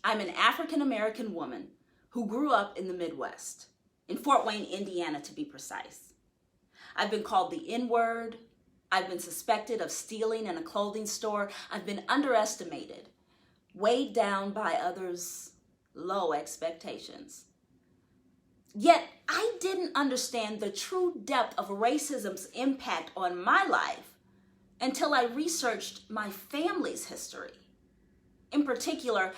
I'm an African-American woman who grew up in the Midwest, in Fort Wayne, Indiana, to be precise. I've been called the N-word. I've been suspected of stealing in a clothing store. I've been underestimated, weighed down by others' low expectations. Yet, I didn't understand the true depth of racism's impact on my life until I researched my family's history. In particular,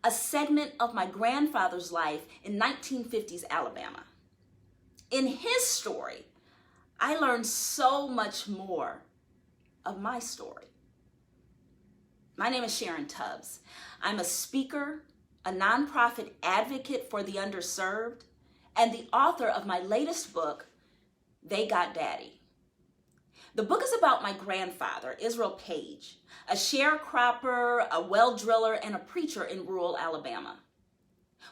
a segment of my grandfather's life in 1950s Alabama. In his story, I learned so much more of my story. My name is Sharon Tubbs. I'm a speaker, a nonprofit advocate for the underserved, and the author of my latest book, They Got Daddy. The book is about my grandfather, Israel Page, a sharecropper, a well driller, and a preacher in rural Alabama.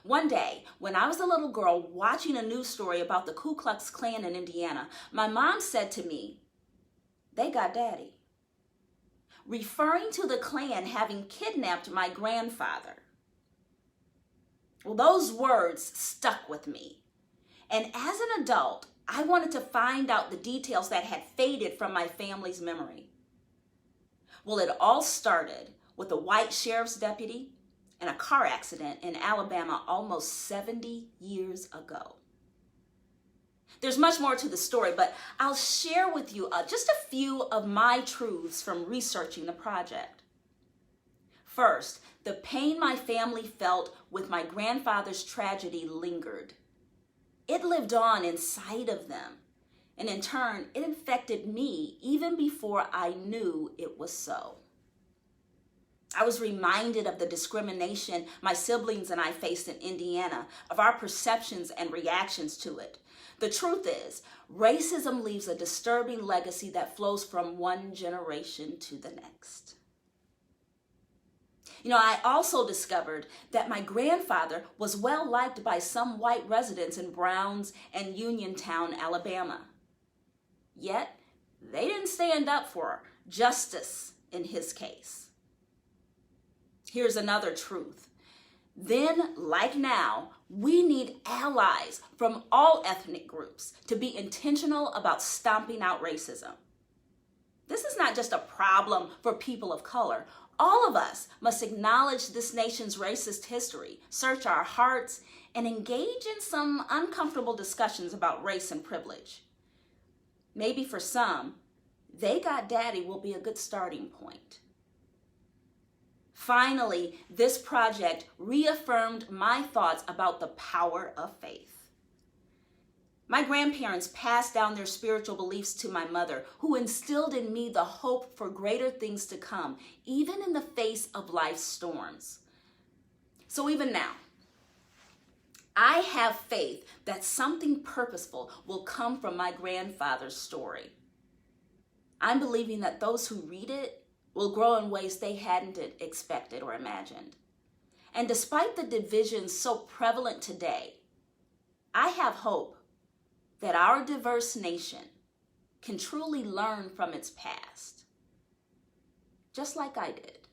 One day, when I was a little girl watching a news story about the Ku Klux Klan in Indiana, my mom said to me, "They got Daddy," referring to the Klan having kidnapped my grandfather. Well, those words stuck with me. And as an adult, I wanted to find out the details that had faded from my family's memory. Well, it all started with a white sheriff's deputy in a car accident in Alabama almost 70 years ago. There's much more to the story, but I'll share with you just a few of my truths from researching the project. First, the pain my family felt with my grandfather's tragedy lingered. It lived on inside of them, and in turn, it infected me even before I knew it was so. I was reminded of the discrimination my siblings and I faced in Indiana, of our perceptions and reactions to it. The truth is, racism leaves a disturbing legacy that flows from one generation to the next. I also discovered that my grandfather was well liked by some white residents in Browns and Uniontown, Alabama. Yet, they didn't stand up for justice in his case. Here's another truth. Then, like now, we need allies from all ethnic groups to be intentional about stomping out racism. This is not just a problem for people of color. All of us must acknowledge this nation's racist history, search our hearts, and engage in some uncomfortable discussions about race and privilege. Maybe for some, They Got Daddy will be a good starting point. Finally, this project reaffirmed my thoughts about the power of faith. My grandparents passed down their spiritual beliefs to my mother, who instilled in me the hope for greater things to come, even in the face of life's storms. So even now, I have faith that something purposeful will come from my grandfather's story. I'm believing that those who read it will grow in ways they hadn't expected or imagined. And despite the divisions so prevalent today, I have hope that our diverse nation can truly learn from its past, just like I did.